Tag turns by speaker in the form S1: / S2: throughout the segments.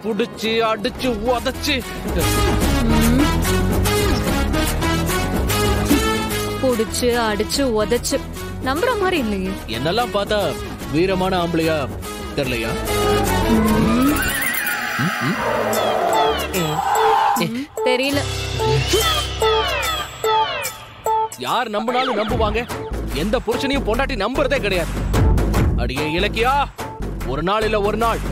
S1: புடிச்சு அடிச்சு உதச்சு
S2: புடிச்சு அடிச்சு உதச்சு நம்புற மாதிரி இல்லையே.
S1: என்னெல்லாம் பார்த்தா வீரமான ஆம்பளையா தெரியலையா?
S2: தெரியல.
S1: யார் நம்பினாலும் நம்புவாங்க, எந்த புருஷனையும் பொண்டாட்டி நம்புறதே கிடையாது. அடியே இலக்கியா, ஒரு நாள் இல்ல ஒரு நாள்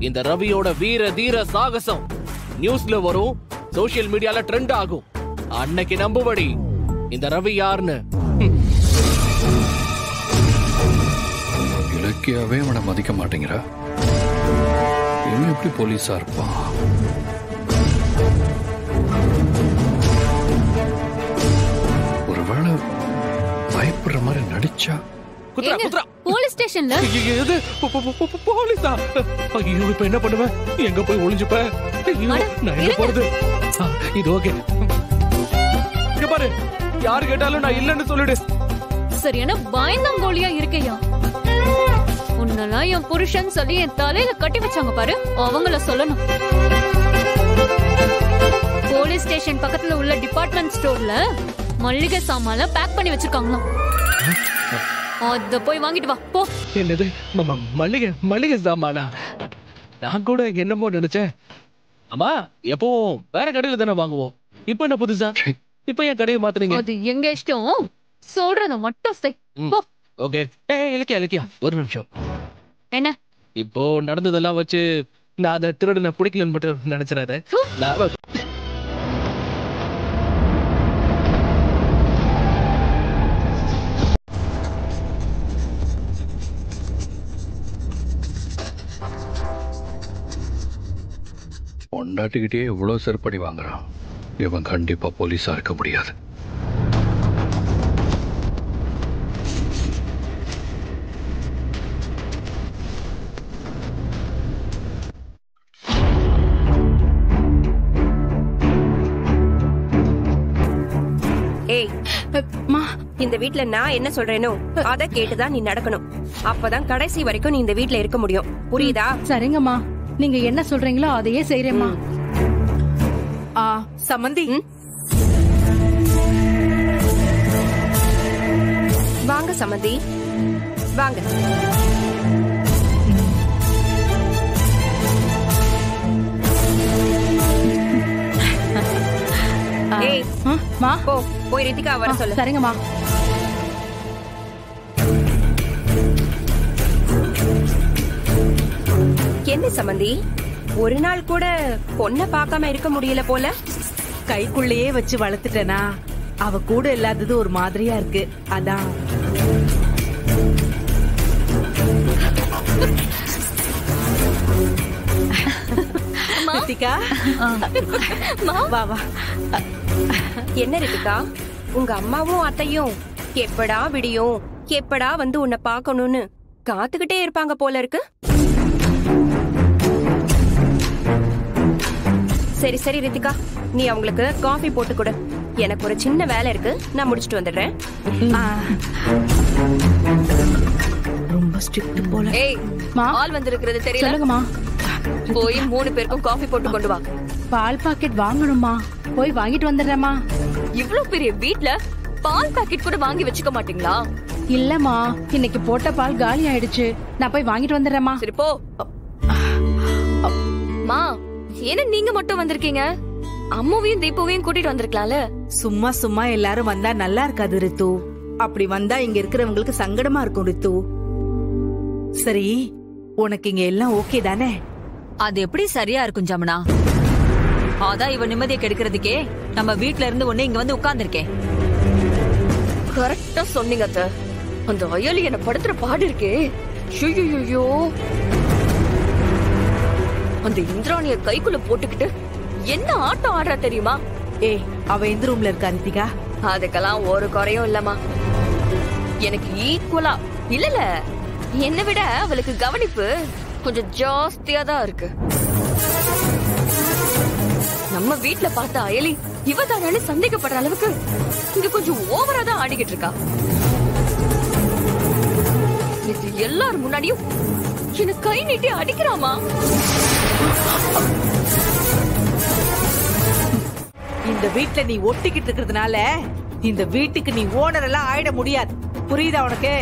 S1: இந்த ரவியோட வீர தீர சாகசம் நியூஸ்ல வரும், சோசியல் மீடியால ட்ரெண்ட் ஆகும். அன்னைக்கு நம்புபடி இந்த ரவி யாருன்னு.
S3: இலக்கியாவே அவனை மதிக்க மாட்டேங்கிறா. இவன் எப்படி போலீஸா இருப்பான்? ஒருவேளை பயப்படுற மாதிரி நடிச்சா?
S1: குத்ரா குத்ரா.
S2: போலீஸ் ஸ்டேஷன்ல
S1: எது போலீஸா? ஐயோ, இப்ப என்ன பண்ணுவேன்? எங்க போய் ஒளிஞ்சுப்ப? ஐயோ, நான் எங்க போறது? இது ஓகே. இங்க பாரு, யாரு கேட்டாலும் நான் இல்லன்னு சொல்லிடு.
S2: சரியான பயந்தாங்கோலியா இருக்கையா? உன்னெல்லாம் என் புருஷன் சொல்லி என் தலையில கட்டி வச்சாங்க பாரு, அவங்கள சொல்லணும். போலீஸ் ஸ்டேஷன் பக்கத்துல உள்ள டிபார்ட்மெண்ட் ஸ்டோர்ல மல்லிகை சாமான்ல பேக் பண்ணி வச்சிருக்காங்களாம். அத போய் வாங்கிட்டு வா போ.
S1: என்னது மல்லிகை சாமானா? நான் கூட என்னமோ நினைச்சேன். அம்மா, எப்பவும் வேற கடையில தானே வாங்குவோம், இப்ப என்ன புதுசா? இப்ப என் கடையை மாத்துறீங்க?
S2: அது எங்க இஷ்டம், சொல்றத மட்டும் செய். போ.
S1: ஓகே. இலக்கியா ஒரு நிமிஷம்.
S2: என்ன
S1: இப்போ நடந்ததெல்லாம் வச்சு நான் அதை திருடனை பிடிக்கலன்னு மட்டும் நினைச்சிடாத.
S3: பொண்டாட்டிக்கிட்டே இவ்வளவு செருப்படி வாங்குறான். இவன் கண்டிப்பா போலீஸா இருக்க முடியாது.
S4: இந்த வீட்ல நான் என்ன சொல்றேனோ அத கேட்டுதான் நீ நடக்கணும். அப்பதான் கடைசி வரைக்கும் நீ இந்த வீட்ல இருக்க முடியும். புரியுதா?
S5: சரிங்கம்மா, நீங்க என்ன சொல்றீங்களோ அதையே செய்யறேம்மா.
S4: சமந்தி, வாங்க சமந்தி, வாங்க. ஏய், போய் ரித்திகா வர சொல்லு.
S5: சரிங்கம்மா.
S4: என்ன சமந்தி, ஒரு நாள் கூட பொண்ண பார்க்காம இருக்க முடியல போல?
S6: கைக்குள்ளேயே வச்சு வளர்த்துட்டேனா, அவ கூட இல்லாதது ஒரு மாதிரியா இருக்கு, அதான். ரித்திகா, வா வா.
S4: என்ன ரித்திகா, உங்க அம்மாவும் அத்தையும் எப்படா விடியும், எப்படா வந்து உன்னை பார்க்கணும்னு காத்துக்கிட்டே இருப்பாங்க போல இருக்கு. சரி சரி ரித்திகா, நீ அவங்களுக்கு காஃபி போட்டு கொடு. எனக்கு ஒரு சின்ன வேலை இருக்கு, நான் முடிச்சிட்டு வந்துடுறேன்.
S6: ரொம்ப ஸ்ட்ரிக்ட் போல.
S4: ஏய், ஆள் வந்திருக்கிறது தெரியல.
S5: சொல்லுங்கம்மா.
S4: போய் 3 பேருக்கும் காஃபி போட்டு கொண்டு வா.
S5: பால் பாக்கெட் வாங்கணுமா? போய் வாங்கிட்டு வந்துடுறேம்மா.
S4: இவ்ளோ பெரிய வீட்ல பால் பாக்கெட் கூட வாங்கி வச்சுக்க மாட்டீங்களா?
S5: இல்லம்மா, இன்னைக்கு போட்ட பால் காலி ஆயிடுச்சு, நான் போய் வாங்கிட்டு வந்துடுறேம்மா.
S4: சரி போ. மா, ஏன்னா நீங்க மட்டும் வந்திருக்கீங்க? அம்மாவையும் தீபாவையும் கூட்டிட்டு வந்திருக்கலாம்ல.
S6: சும்மா சும்மா எல்லாரும் வந்தா நல்லா இருக்காது ரித்து. அப்படி வந்தா இங்க இருக்கிறவங்களுக்கு சங்கடமா இருக்கும் ரித்து. சரி, உனக்கு இங்க எல்லாம் ஓகே தானே?
S7: அது எப்படி சரியா இருக்கும் ஜமுனா? அதான் இவ நிம்மதியை கெடுக்கிறதுக்கே நம்ம வீட்ல இருந்து ஒண்ணு இங்க வந்து உட்கார்ந்துருக்கேன்.
S4: கரெக்டா சொன்னீங்க அத்தை. அந்த அயலி என்ன படுத்துற பாடு இருக்கே. ஐயோ, அந்த இந்திராணிய கைக்குள்ள போட்டுக்கிட்டு என்ன ஆட்டம் ஆடுறா தெரியுமா?
S6: ஏய், அவ எந்த ரூம்ல இருக்கா ரித்திகா?
S4: அதுக்கெல்லாம் ஒரு குறையும் இல்லம்மா. எனக்கு ஈக்குவலா இல்ல, என்னை விட அவளுக்கு கவனிப்பு கொஞ்சம் ஜாஸ்தியா தான் இருக்கு. நம்ம வீட்ல பார்த்த அயலி இவதானு சந்தேகப்படுற அளவுக்கு இங்க கொஞ்சம் ஓவரா தான் ஆடிக்கிட்டு இருக்கா. இது எல்லாரும் முன்னாடியும் என்ன கை நீட்டி அடிக்கிறாமா?
S6: இந்த வீட்ல நீ ஒட்டிக்கிட்டு இருக்கிறதுனால இந்த வீட்டுக்கு நீ ஓனர் எல்லாம் ஆயிட முடியாது. புரியுதா உனக்கு?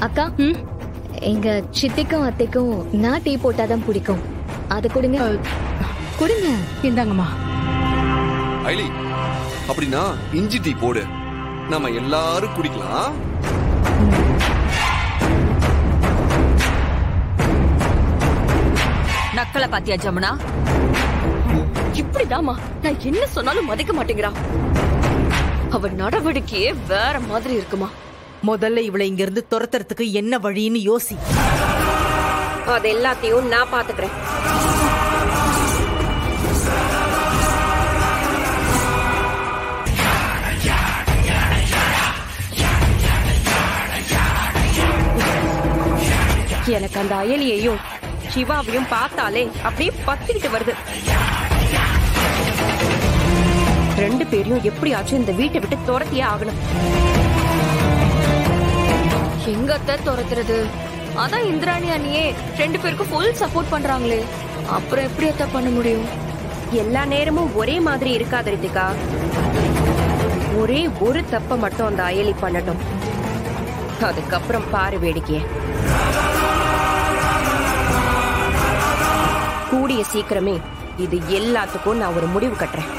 S2: அக்கா எங்க சித்திக்கும் அத்தைக்கும் நான் டீ போட்டாதான் பிடிக்கும். அது கொடுங்க. கொடுங்க.
S5: இந்தாங்கம்மா.
S8: ஐலி, அப்படின்னா இஞ்சி டீ போடு, நம்ம எல்லாரும் குடிக்கலாம்.
S7: நக்கலை பாத்தியா ஜமுனா?
S4: இப்படிதாமா நான் என்ன சொன்னாலும் மதிக்க மாட்டேங்கிறா. அவ நடவடிக்கையே வேற மாதிரி இருக்குமா.
S6: முதல்ல இவளை இங்க இருந்து துரத்துறதுக்கு என்ன வழின்னு யோசி.
S4: அது எல்லாத்தையும் நான் பாத்துக்கிறேன். எனக்கு அந்த அயலியையும் சிவாவையும் பார்த்தாலே அப்படியே பத்திக்கிட்டு வருது. ரெண்டு பேரையும் எப்படியாச்சும் இந்த வீட்டை விட்டு துரத்தியே ஆகணும். எங்கத்த துரத்துறது? அதான் இந்திராணி அண்ணியே ரெண்டு பேருக்கும் ஃபுல் சப்போர்ட் பண்றாங்களே, அப்புறம் எப்படி அத்த பண்ண முடியும்? எல்லா நேரமும் ஒரே மாதிரி இருக்காது ரித்திகா. ஒரே ஒரு தப்ப மட்டும் அந்த அயலி பண்ணட்டும், அதுக்கப்புறம் பாரு வேடிக்கைய. கூடிய சீக்கிரமே இது எல்லாத்துக்கும் நான் ஒரு முடிவு கட்டுறேன்.